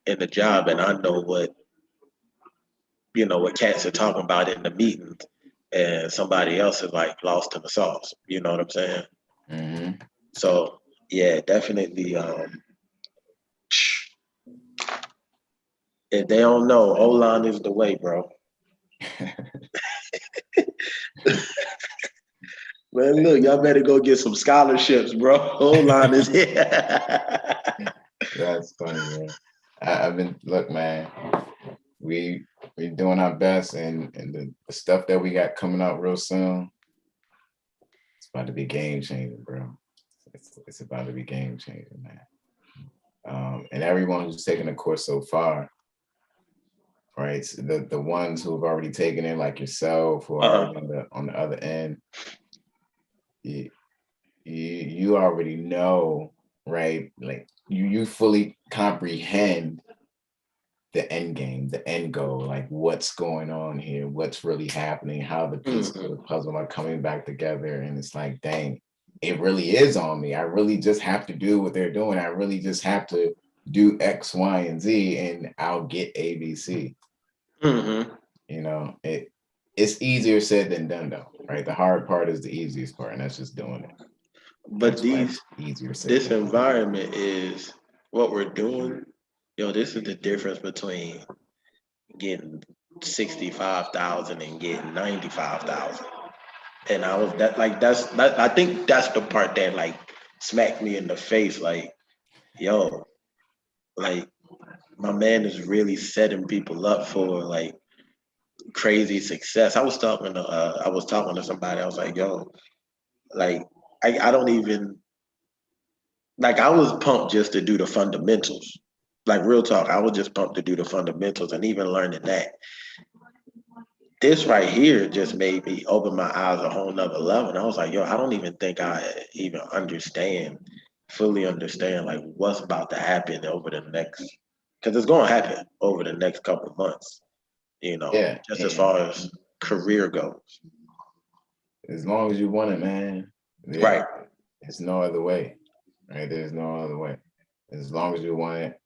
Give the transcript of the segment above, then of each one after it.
in the job, and I know what cats are talking about in the meetings, and somebody else is like lost in the sauce. You know what I'm saying? Mm-hmm. So yeah, definitely. If they don't know, O-line is the way, bro. Man, look, y'all better go get some scholarships, bro. O-line is here. That's funny, man. I've been look, man. We doing our best, and the stuff that we got coming out real soon. It's about to be game changing, bro. It's about to be game changing, man. And everyone who's taken the course so far, right? So the ones who have already taken it, like yourself, who are already on the other end, you already know, right? Like you fully comprehend the end game, the end goal, like what's going on here, what's really happening, how the pieces of the puzzle are coming back together. And it's like, dang, it really is on me. I really just have to do what they're doing. I really just have to do X, Y, and Z, and I'll get ABC. Mm-hmm. You know, it's easier said than done, though, right? The hard part is the easiest part, and that's just doing it. But That's why it's easier said this than done. environment is what we're doing. Yo, this is the difference between getting 65,000 and getting 95,000. And I was that like that. I think that's the part that like smacked me in the face. Like, yo, like my man is really setting people up for like crazy success. I was talking to somebody. I was like, yo, like I don't even like I was pumped just to do the fundamentals. Like real talk, I was just pumped to do the fundamentals and even learning that. This right here just made me open my eyes a whole nother level. And I was like, yo, I don't even think I even fully understand like what's about to happen over the next because it's gonna happen over the next couple of months, Yeah, just as and far as career goes. as long as you want it, man, yeah, Right. it's no other way, right? There's no other way. As long as you want it.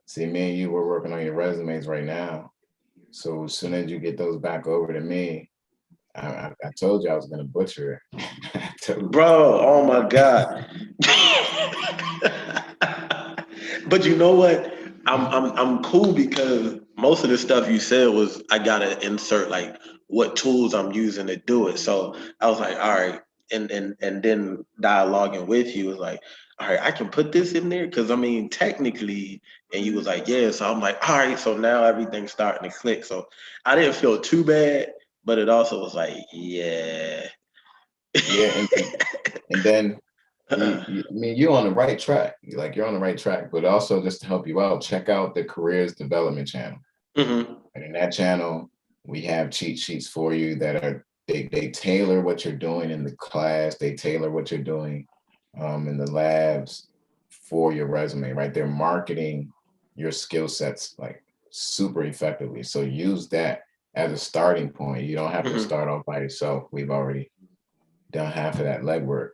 See, me and you, we're working on your resumes right now. So as soon as you get those back over to me, I told you I was gonna butcher it. I told Bro, oh my God. But you know what? I'm cool because most of the stuff you said was I gotta insert like what tools I'm using to do it. So I was like, all right, and then dialoguing with you was like, all right, I can put this in there because I mean technically, and you was like, yeah. So I'm like, all right, so now everything's starting to click. So I didn't feel too bad, but it also was like, yeah. yeah, and then I mean, you're on the right track. You're on the right track, but also just to help you out, check out the careers development channel. Hmm. And in that channel, we have cheat sheets for you that are they tailor what you're doing in the class, they tailor what you're doing in the labs for your resume, right? They're marketing your skill sets like super effectively. So use that as a starting point. You don't have to Hmm. start off by yourself. We've already done half of that legwork.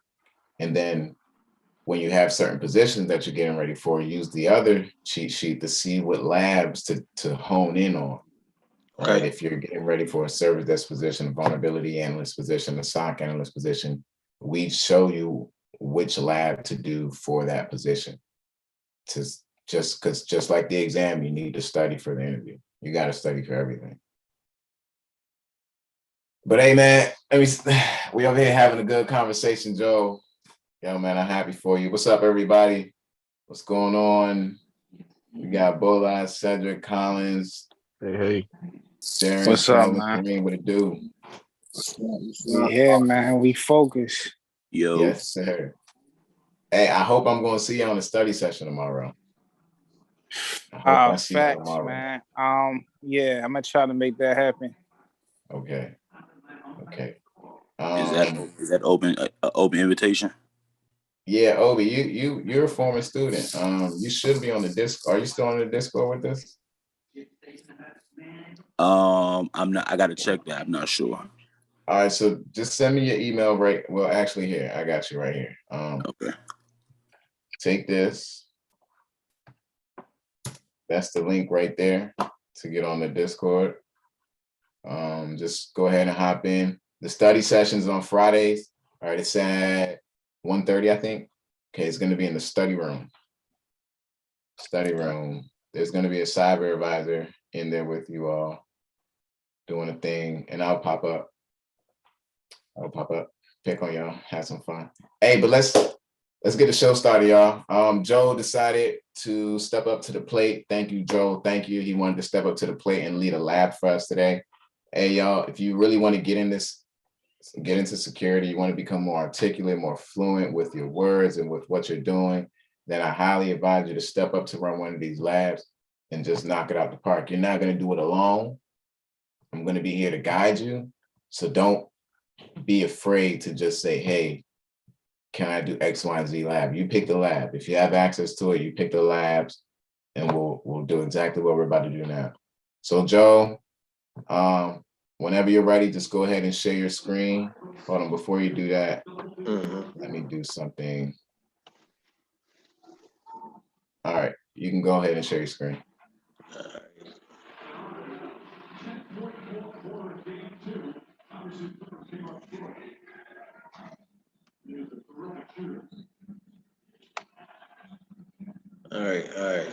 And then when you have certain positions that you're getting ready for, use the other cheat sheet to see what labs to hone in on, right? Okay. If you're getting ready for a service desk position, a vulnerability analyst position, a SOC analyst position, we show you which lab to do for that position. To just like the exam, you need to study for the interview. You got to study for everything. But hey, man, we over here having a good conversation, Joe. Yo, man, I'm happy for you. What's up, everybody? What's going on? We got Bola, Cedric, Collins, Hey, Darren, What's up, Kelvin, man? Kareem, what it do? We here, man. We focus. yo, Yes, sir. Hey, I hope I'm going to see you on the study session tomorrow. I hope I see you Facts, tomorrow. man. Yeah, I'm gonna try to make that happen. Okay. Okay. is that open open invitation? Yeah, Obi, you're a former student. You should be on the disc. Are you still on the Discord with us? I'm not. I gotta check that. I'm not sure. All right, so just send me your email right. Well, actually, here I got you right here. Okay. Take this. That's the link right there to get on the Discord. Just go ahead and hop in. The study sessions on Fridays. All right, it's at 1:30, I think. Okay, it's going to be in the study room. Study room. There's going to be a cyber advisor in there with you all doing a thing, and I'll pop up. Pick on y'all, have some fun. Hey, but let's get the show started, y'all. Joe decided to step up to the plate. Thank you, Joe. Thank you. He wanted to step up to the plate and lead a lab for us today. Hey, y'all, if you really want to get into security, you want to become more articulate, more fluent with your words and with what you're doing, then I highly advise you to step up to run one of these labs and just knock it out the park. You're not going to do it alone. I'm going to be here to guide you. So don't be afraid to just say, hey, can I do X, Y, and Z lab? You pick the lab. If you have access to it, you pick the labs, and we'll do exactly what we're about to do now. So Joe, whenever you're ready, just go ahead and share your screen. Hold on, before you do that, let me do something. All right, you can go ahead and share your screen. All right.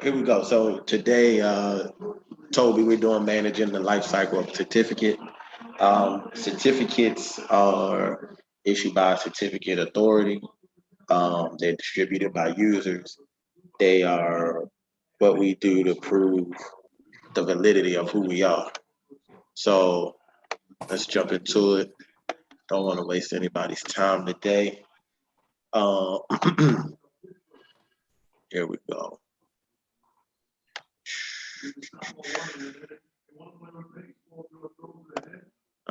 Here we go. So today, Toby, we're doing managing the life cycle of certificate. Certificates are issued by a certificate authority. They're distributed by users. They are what we do to prove the validity of who we are. So let's jump into it. Don't want to waste anybody's time today. Here we go.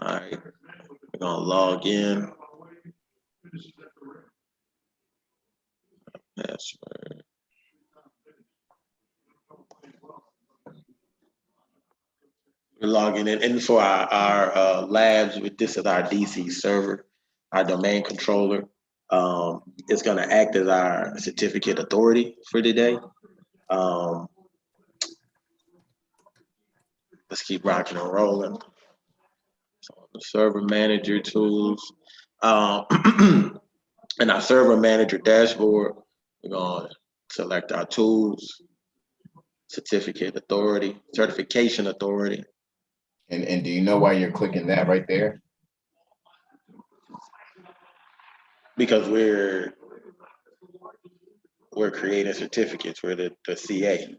All right, we're gonna log in. Password. We're logging in, and for our labs, this is our DC server, our domain controller. It's gonna act as our certificate authority for today. Let's keep rocking and rolling. So the server manager tools, and our server manager dashboard, we're gonna select our tools, certification authority. And do you know why you're clicking that right there? Because we're creating certificates. We're the CA.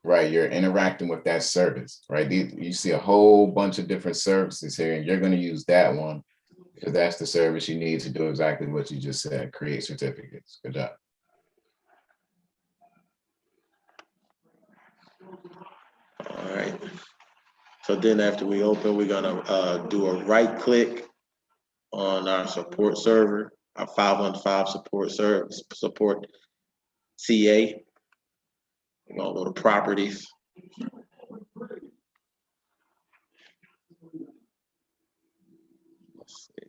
Right, you're interacting with that service, right? You see a whole bunch of different services here, and you're going to use that one because that's the service you need to do exactly what you just said, create certificates. Good job. All right. So then after we open, we're gonna do a right click on our support server, our 515 support CA. We're gonna go to properties. Let's see.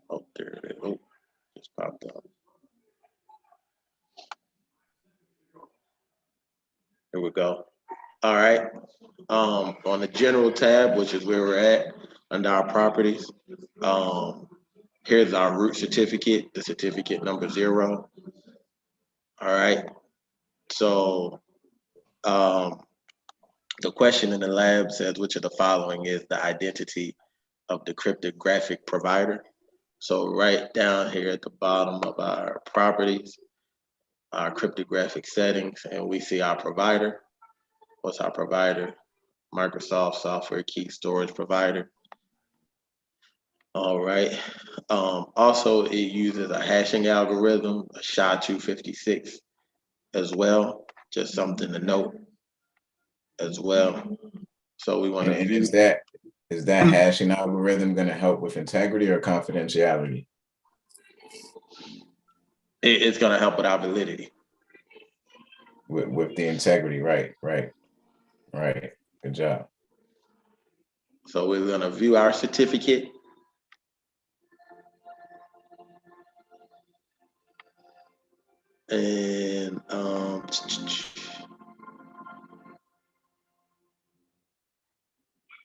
Oh, there it is. Oh, just popped up. Here we go. All right. On the general tab, which is where we're at under our properties, here's our root certificate, the certificate number 0. All right. So the question in the lab says, which of the following is the identity of the cryptographic provider? So right down here at the bottom of our properties, our cryptographic settings, and we see our provider. What's our provider? Microsoft Software Key Storage Provider. All right. Also, it uses a hashing algorithm, a SHA-256 as well. Just something to note as well. So we want to And view. is that hashing algorithm going to help with integrity or confidentiality? It's going to help with our validity. With the integrity, right. Good job. So we're gonna view our certificate. And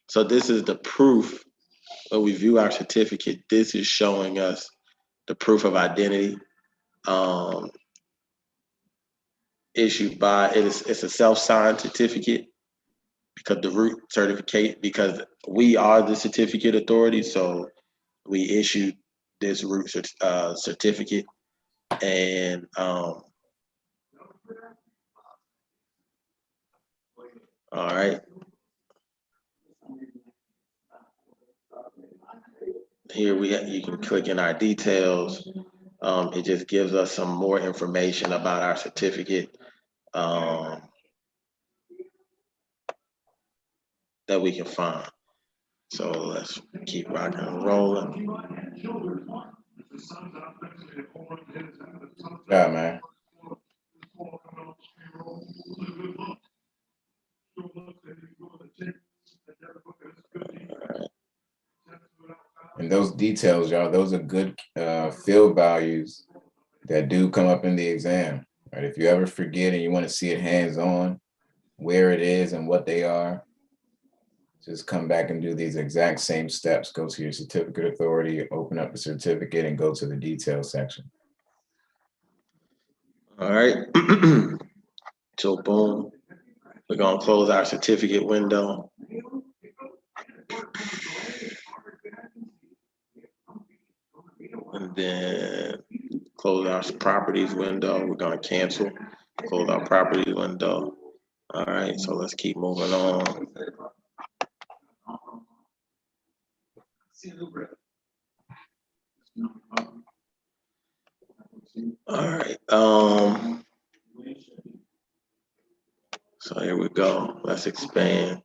so this is the proof. When we view our certificate, this is showing us the proof of identity issued by it's a self-signed certificate because the root certificate, because we are the certificate authority, so we issued this root certificate. And all right, here you can click in our details. It just gives us some more information about our certificate that we can find. So let's keep rocking and rolling. Yeah, man. And those details, y'all, those are good field values that do come up in the exam, right? If you ever forget and you want to see it hands-on, where it is and what they are, just come back and do these exact same steps. Go to your certificate authority, open up the certificate, and go to the detail section. All right. So boom, we're gonna close our certificate window. And then close our properties window. We're gonna cancel, close our properties window. All right, so let's keep moving on. All right, so here we go. Let's expand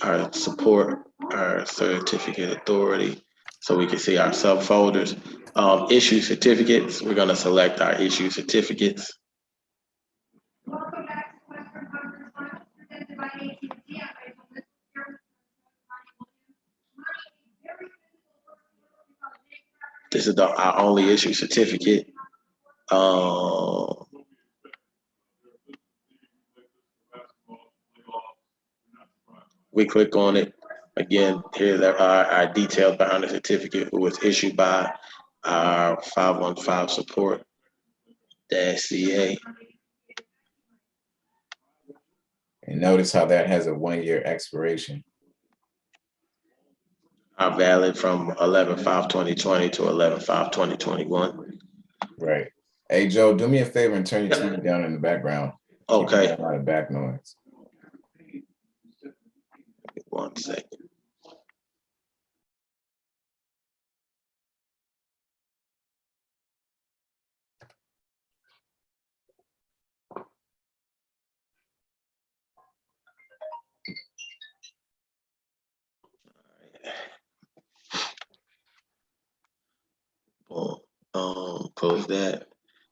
our support, our certificate authority, so we can see our subfolders. Issue certificates, we're gonna select our issue certificates. This is our only issue certificate. We click on it. Again, here's our details behind the certificate, who was issued by our 515 support CA. And notice how that has a 1-year expiration. Are valid from 11/5/2020 to 11/5/2021. Right. Hey, Joe, do me a favor and turn your TV down in the background. Okay. A lot of back noise. 1 second. Boom. Close that.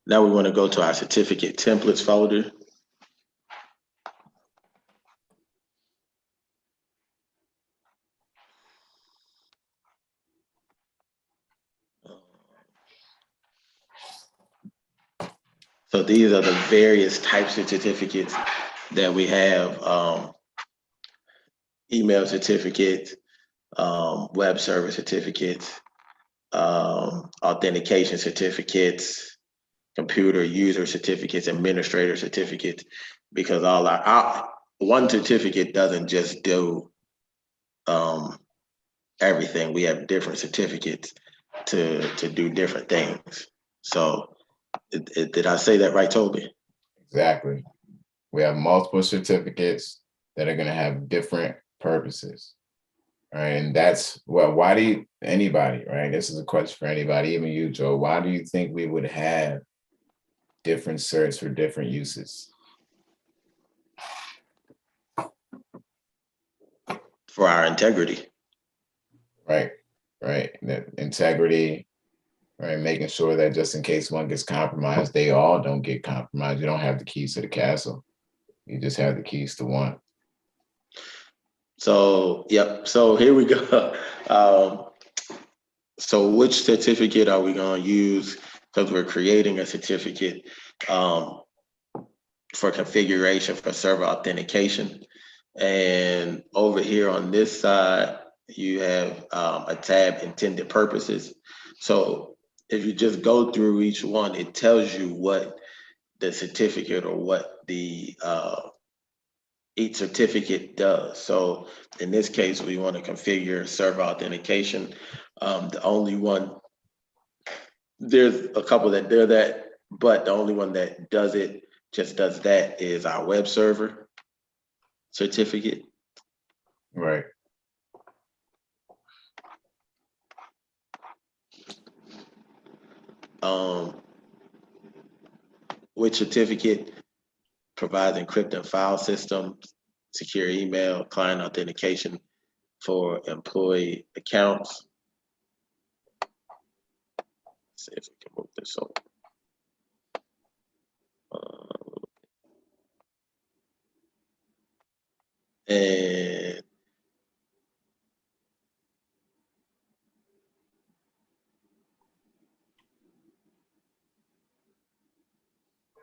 Now we want to go to our certificate templates folder. So these are the various types of certificates that we have. Email certificates, web server certificates, authentication certificates, computer user certificates, administrator certificates, because all our one certificate doesn't just do everything. We have different certificates to do different things. So did I say that right, Toby? Exactly. We have multiple certificates that are going to have different purposes. Right. And that's, well, why do you, anybody, right? This is a question for anybody, even you, Joe. Why do you think we would have different certs for different uses? For our integrity. Right. Right. That integrity, right? Making sure that just in case one gets compromised, they all don't get compromised. You don't have the keys to the castle. You just have the keys to one. So, yep. So here we go. Um, so which certificate are we going to use? Because we're creating a certificate um, for configuration for server authentication. And over here on this side, you have a tab intended purposes. So if you just go through each one, it tells you what the certificate or what the each certificate does. So in this case, we want to configure server authentication. The only one, there's a couple that do that, but the only one that does it, just does that, is our web server certificate. Right. Um, which certificate provides encrypted file systems, secure email, client authentication for employee accounts. Let's see if we can move this over. And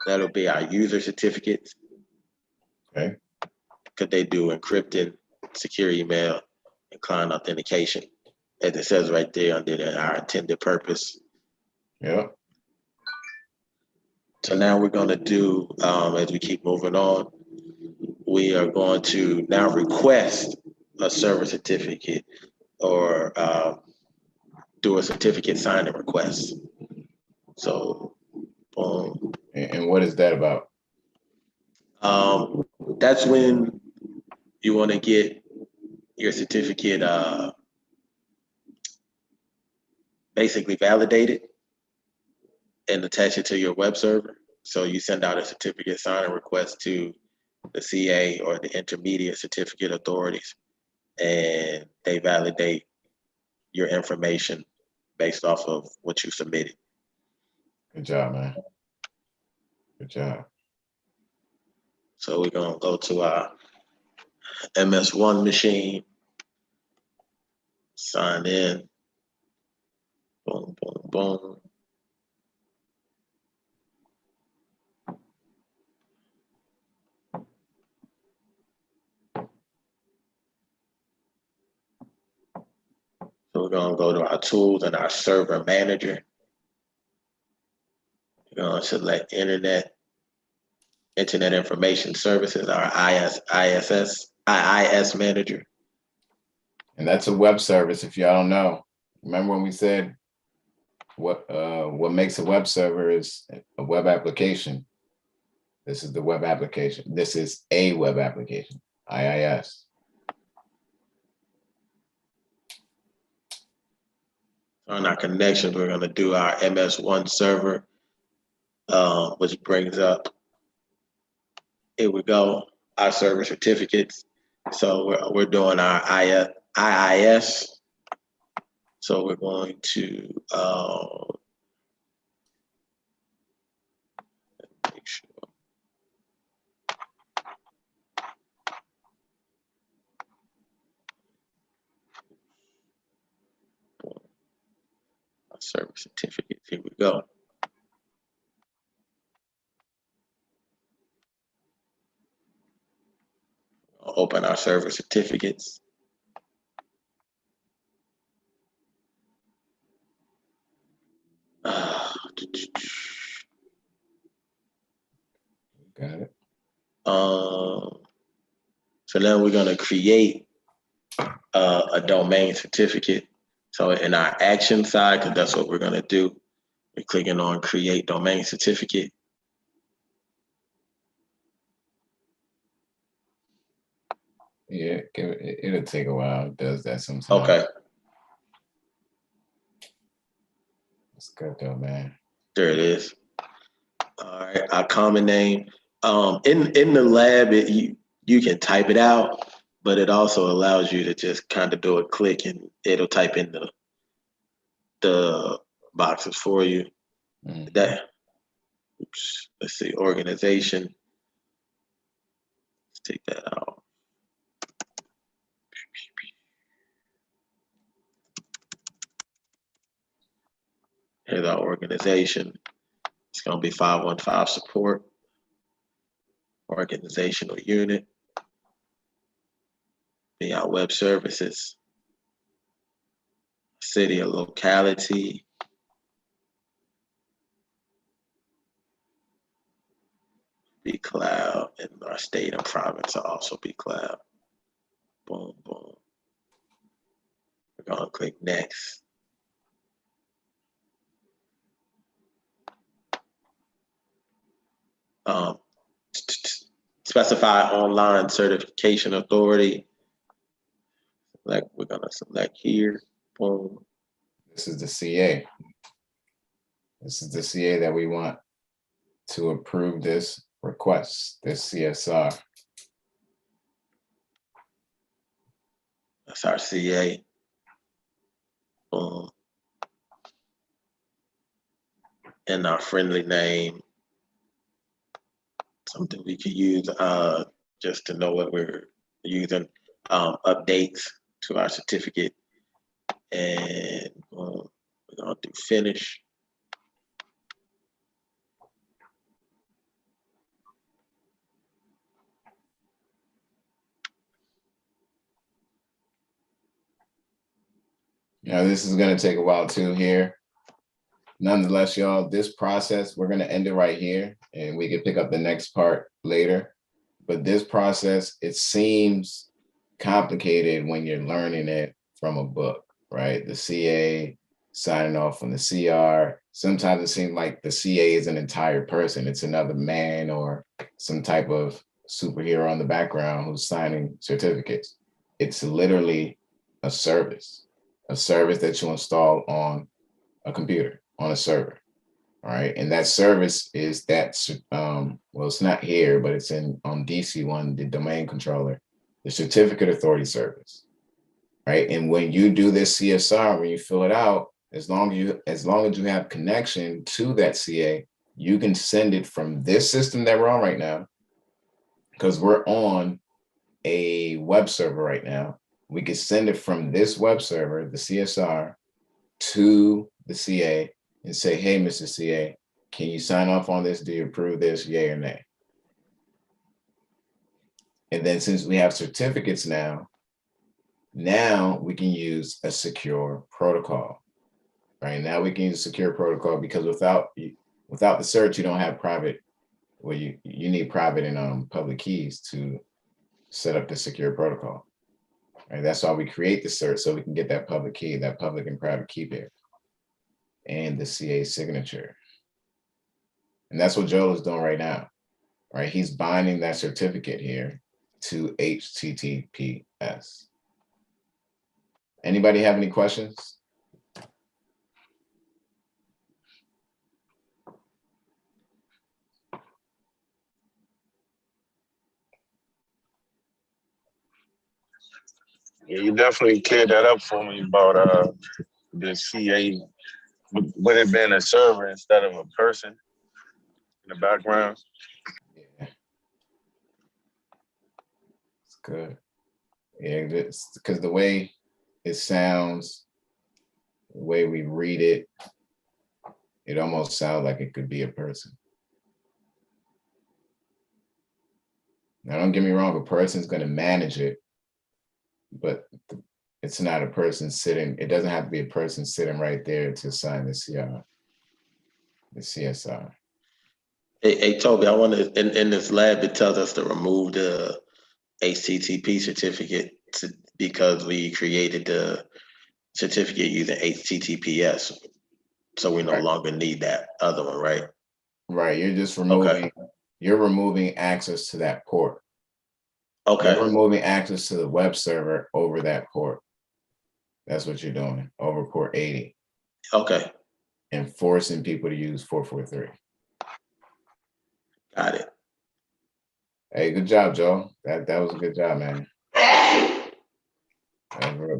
that'll be our user certificates, Okay. because they do encrypted, secure email, and client authentication, as it says right there under our intended purpose. Yep. So now we're going to do, as we keep moving on, we are going to now request a server certificate or do a certificate signing request. So, boom. And what is that about? That's when you want to get your certificate basically validated and attach it to your web server. So you send out a certificate signing request to the CA or the intermediate certificate authorities, and they validate your information based off of what you submitted. Good job, man. Good job. So we're gonna go to our MS1 machine, sign in, boom, boom, boom. So we're gonna go to our tools and our server manager. We're gonna select Internet Information Services, our IIS manager. And that's a web service. If y'all don't know, remember when we said what makes a web server is a web application. This is the web application. This is a web application, IIS. On our connections, we're gonna do our MS1 server, which brings up, here we go, our server certificates. So we're doing our IIS. So we're going to make sure. Our server certificates, here we go. I'll open our server certificates. Got it. So now we're going to create a domain certificate. So in our action side, because that's what we're going to do, we're clicking on create domain certificate. Yeah, it'll take a while. It does that sometimes. Okay, That's good though, man. there it is. All right, our common name. In the lab, you can type it out, but it also allows you to just kind of do a click and it'll type in the boxes for you. Mm-hmm. That, oops, let's see, organization. Let's take that out. Here's our organization. It's going to be 515 support, organizational unit, be our web services, city or locality, be cloud, and our state and province will also be cloud. Boom, boom. We're going to click next. Specify online certification authority. Like we're going to select here. Boom. This is the CA. This is the CA that we want to approve this request, this CSR. That's our CA. Boom. And our friendly name. Something we could use just to know what we're using. Updates to our certificate. And we're going to do finish. Now, this is going to take a while too here. Nonetheless, y'all, this process, we're going to end it right here and we can pick up the next part later. But this process, it seems complicated when you're learning it from a book, right? The CA signing off on the CR. Sometimes it seems like the CA is an entire person. It's another man or some type of superhero on the background who's signing certificates. It's literally a service that you install on a computer, on a server, all right? And that service is that, well, it's not here, but it's on DC1, the domain controller, the certificate authority service, right? And when you do this CSR, when you fill it out, as long as you have connection to that CA, you can send it from this system that we're on right now, because we're on a web server right now. We could send it from this web server, the CSR, to the CA and say, hey, Mr. CA, can you sign off on this? Do you approve this, yay or nay? And then since we have certificates now we can use a secure protocol, right? Now we can use a secure protocol because without the search, you don't have private, well, you need private and public keys to set up the secure protocol. Right? That's why we create the cert, so we can get that public key, that public and private key pair, and the CA signature. And that's what Joel is doing right now, right? He's binding that certificate here to HTTPS. Anybody have any questions? Yeah, you definitely cleared that up for me about the CA, with it being a server instead of a person in the background. Yeah, it's good. Yeah, because the way it sounds, the way we read it, it almost sounds like it could be a person. Now, don't get me wrong, a person's going to manage it, but it's not a person sitting, it doesn't have to be a person sitting right there to sign the CSR. Hey, Toby, I want to, in this lab, it tells us to remove the HTTP certificate because we created the certificate using HTTPS. So we no longer need that other one, right? Right, you're just removing, you're removing access to that port. Okay. You're removing access to the web server over that port. That's what you're doing, over port 80. Okay. And forcing people to use 443. Got it. Hey, good job, Joe. That was a good job, man.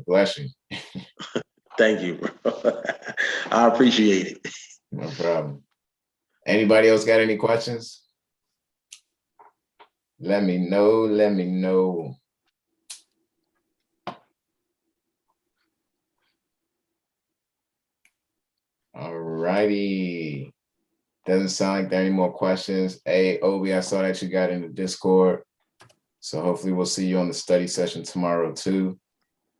Bless you. Thank you, bro. I appreciate it. No problem. Anybody else got any questions? Let me know. Let me know. All righty. Doesn't sound like there are any more questions. Hey, Obi, I saw that you got in the Discord. So hopefully we'll see you on the study session tomorrow too.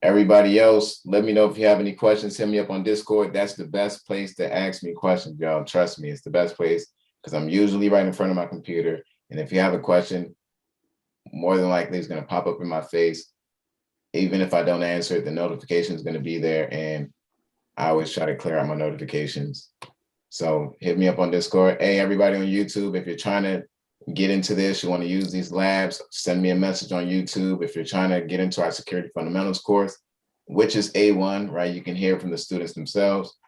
Everybody else, let me know if you have any questions. Hit me up on Discord. That's the best place to ask me questions, y'all. Trust me, it's the best place because I'm usually right in front of my computer. And if you have a question, more than likely it's going to pop up in my face. Even if I don't answer it, the notification is going to be there. And I always try to clear out my notifications. So hit me up on Discord. Hey, everybody on YouTube, if you're trying to get into this, you want to use these labs, send me a message on YouTube. If you're trying to get into our security fundamentals course, which is A1, right? You can hear from the students themselves.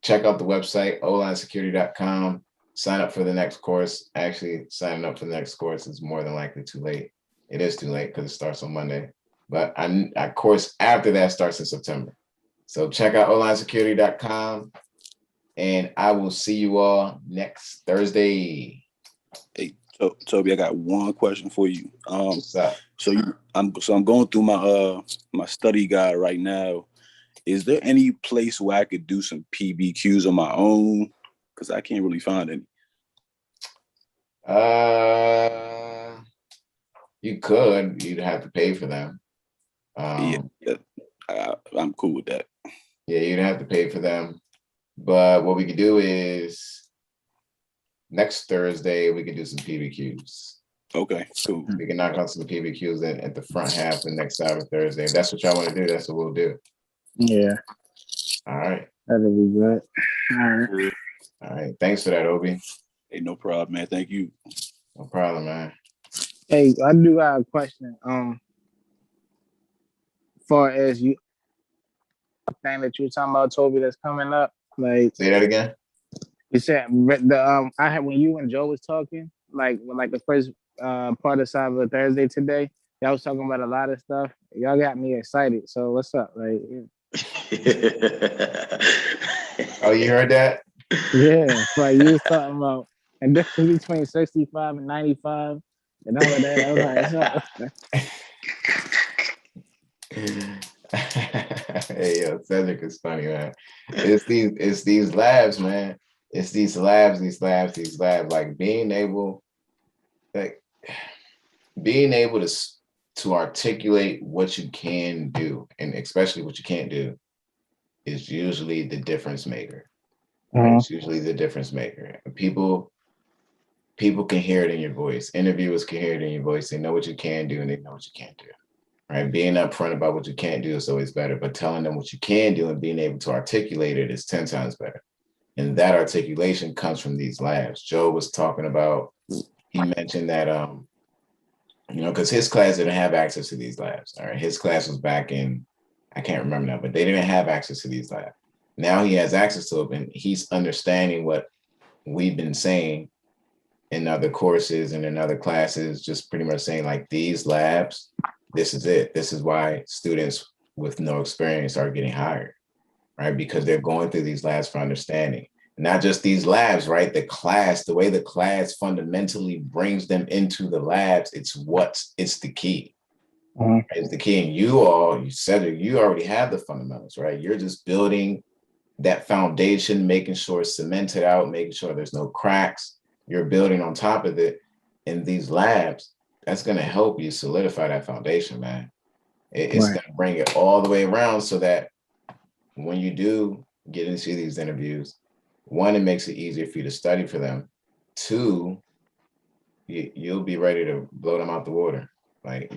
Check out the website, olinesecurity.com. Sign up for the next course. Actually, signing up for the next course is more than likely too late. It is too late because it starts on Monday. But our course after that starts in September. So check out olinesecurity.com. And I will see you all next Thursday. Hey, Toby, I got one question for you. What's up? I'm going through my study guide right now. Is there any place where I could do some PBQs on my own? Because I can't really find any. You could. You'd have to pay for them. Yeah, I'm cool with that. Yeah, you'd have to pay for them. But what we could do is next Thursday, we could do some PBQs. Okay, cool. We can knock out some PBQs at the front half of next Cyber Thursday. If that's what y'all want to do, that's what we'll do. Yeah. All right. That'll be good. All right. All right. Thanks for that, Obi. Hey, no problem, man. Thank you. No problem, man. Hey, I do have a question. Far as you thing that you were talking about, Toby, that's coming up. Like, say that again. You said the I had when you and Joe was talking, like the first part of Cyber Thursday today, y'all was talking about a lot of stuff. Y'all got me excited. So what's up? Like, oh, you heard that? Yeah, like you was talking about, and difference between 65 and 95 and all of that. I was like, what's up? Hey, yo, Cedric is funny, man. It's these labs, man. It's these labs. Like being able to articulate what you can do, and especially what you can't do, is usually the difference maker. Right? It's usually the difference maker. And people can hear it in your voice. Interviewers can hear it in your voice. They know what you can do and they know what you can't do. Right? Being upfront about what you can't do is always better, but telling them what you can do and being able to articulate it is 10 times better. And that articulation comes from these labs. Joe was talking about, he mentioned that, because his class didn't have access to these labs. All right. His class was back in, I can't remember now, but they didn't have access to these labs. Now he has access to them and he's understanding what we've been saying in other courses and in other classes, just pretty much saying like these labs, this is it. This is why students with no experience are getting hired, right? Because they're going through these labs for understanding. Not just these labs, right? The way the class fundamentally brings them into the labs, it's the key. It's the key. And you said it, you already have the fundamentals, right? You're just building that foundation, making sure it's cemented out, making sure there's no cracks. You're building on top of it. In these labs, that's going to help you solidify that foundation, man. It's going to bring it all the way around so that when you do get into these interviews, one, it makes it easier for you to study for them. Two, you'll be ready to blow them out the water. Like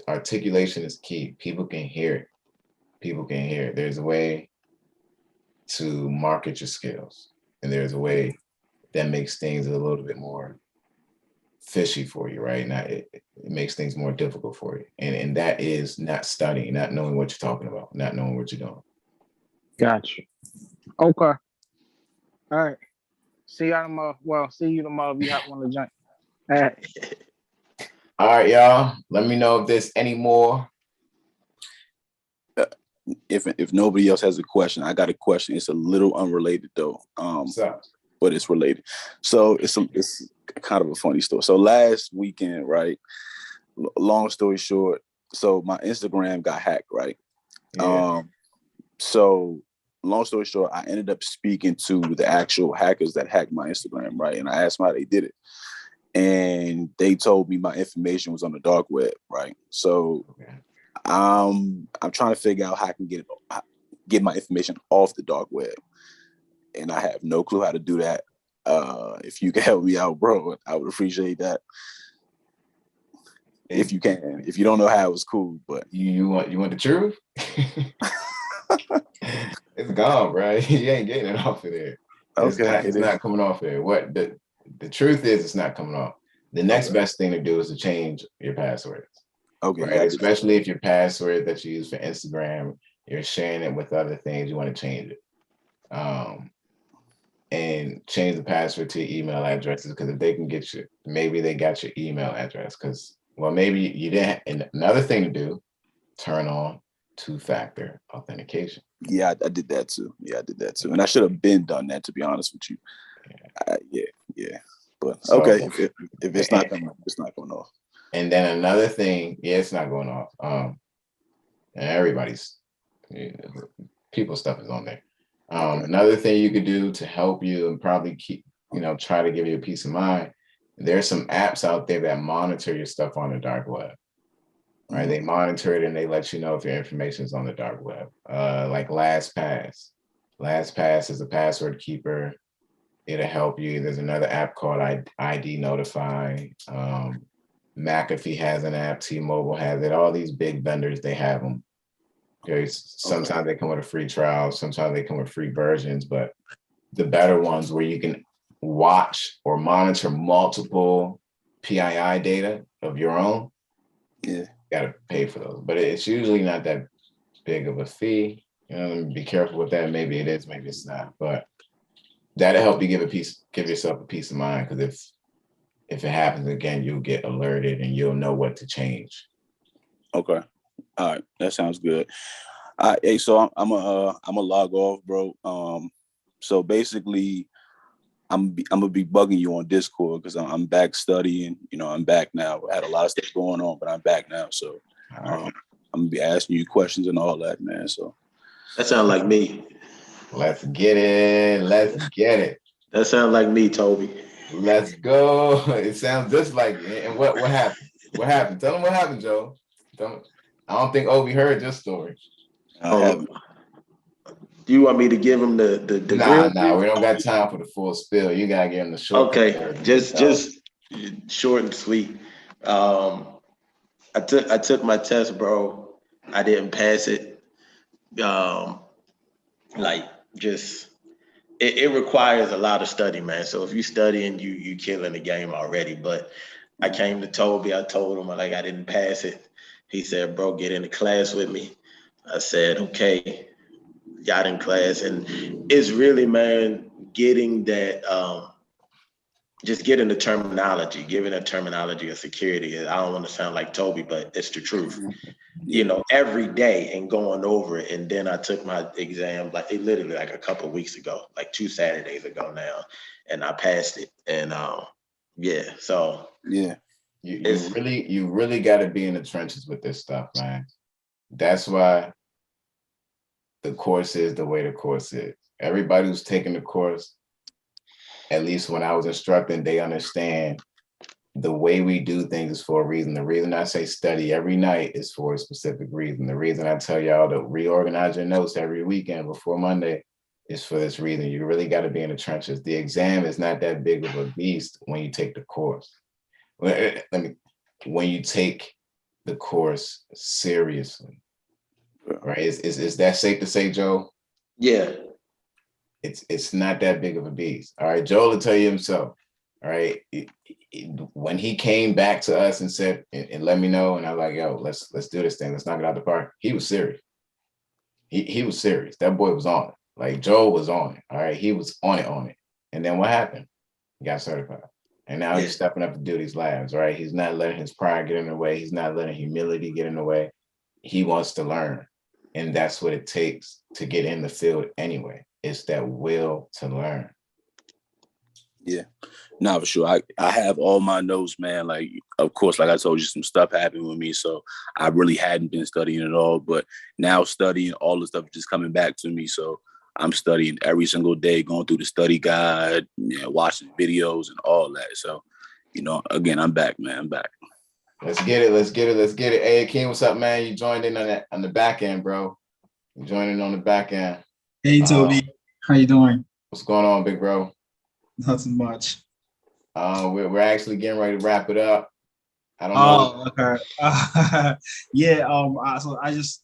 articulation is key. People can hear it. There's a way to market your skills, and there's a way that makes things a little bit more fishy for you, right? Now it makes things more difficult for you, and that is not studying, not knowing what you're talking about, not knowing what you're doing. Gotcha. Okay. All right. See y'all tomorrow. Well, see you tomorrow if you hop on the joint. All right. All right, y'all. Let me know if there's any more. If nobody else has a question, I got a question. It's a little unrelated though. What's up? But it's related. So it's kind of a funny story. So last weekend, right? Long story short, so my Instagram got hacked, right? Yeah. So long story short, I ended up speaking to the actual hackers that hacked my Instagram, right? And I asked them how they did it. And they told me my information was on the dark web, right? So I'm trying to figure out how I can get my information off the dark web. And I have no clue how to do that. If you can help me out, bro, I would appreciate that. If you can. If you don't know how, it's cool. But you want the truth? It's gone, bro. You ain't getting it off of there. It's not coming off there. What the truth is, it's not coming off. The next best thing to do is to change your passwords. Okay. Right? Especially if your password that you use for Instagram, you're sharing it with other things, you want to change it. And change the password to your email addresses, because if they can get you, maybe they got your email address. Because, well, maybe you didn't. And another thing to do, turn on 2-factor authentication. Yeah, I did that too. And I should have been done that, to be honest with you. Yeah. But okay, if it's not coming off, it's not going off. And then another thing, it's not going off. And everybody's people's stuff is on there. Another thing you could do to help you and probably try to give you a peace of mind, there's some apps out there that monitor your stuff on the dark web. Right? Mm-hmm. They monitor it and they let you know if your information is on the dark web. Like LastPass. LastPass is a password keeper. It'll help you. There's another app called ID Notify. McAfee has an app. T-Mobile has it. All these big vendors, they have them. Okay. Sometimes they come with a free trial. Sometimes they come with free versions. But the better ones where you can watch or monitor multiple PII data of your own, you got to pay for those. But it's usually not that big of a fee. Be careful with that. Maybe it is, maybe it's not. But that'll help you give yourself a peace of mind, because if it happens again, you'll get alerted and you'll know what to change. Okay. All right. That sounds good. Hey, so I'm a log off, bro. So basically I'm gonna be bugging you on Discord, because I'm back studying. I'm back now. I had a lot of stuff going on, but I'm back now. So I'm gonna be asking you questions and all that, man. So that sounds like me. Let's get it. That sounds like me, Toby. Let's go. It sounds just like me. And what happened? What happened? Tell them what happened, Joe. I don't think Obi heard your story. Do you want me to give him the Nah, we don't got time for the full spill. You gotta give him the short. Okay, just short and sweet. I took my test, bro. I didn't pass it. It requires a lot of study, man. So if you studying, you killing the game already. But I came to Toby. I told him I didn't pass it. He said, bro, get into class with me. I said, okay. Got in class, and it's really, man, getting that, just getting the terminology, giving a terminology of security. I don't want to sound like Toby, but it's the truth. Every day, and going over it. And then I took my exam literally a couple of weeks ago, 2 Saturdays ago now, and I passed it. And you really got to be in the trenches with this stuff, man. That's why the course is the way the course is. Everybody who's taking the course, at least when I was instructing, they understand the way we do things is for a reason. The reason I say study every night is for a specific reason. The reason I tell y'all to reorganize your notes every weekend before Monday is for this reason. You really got to be in the trenches. The exam is not that big of a beast when you take the course. When you take the course seriously. Right? Is that safe to say, Joe? Yeah. It's not that big of a beast. All right, Joel will tell you himself. All right. When he came back to us and said, and let me know, and I'm like, yo, let's do this thing. Let's knock it out the park. He was serious. He was serious. That boy was on it. Joel was on it. All right. He was on it. And then what happened? He got certified. And now he's stepping up to do these labs, right? He's not letting his pride get in the way. He's not letting humility get in the way. He wants to learn. And that's what it takes to get in the field anyway. It's that will to learn. Yeah, no, for sure. I have all my notes, man. Of course, like I told you, some stuff happened with me. So I really hadn't been studying at all. But now studying, all the stuff just coming back to me. So I'm studying every single day, going through the study guide, watching videos and all that. So, again, I'm back, man. I'm back. Let's get it. Let's get it. Let's get it. Hey, Akeem, what's up, man? You joined in on the back end, bro. You joined in on the back end. Hey, Toby. How you doing? What's going on, big bro? Nothing much. We're actually getting ready to wrap it up. I don't know. Oh, okay. Yeah. So I just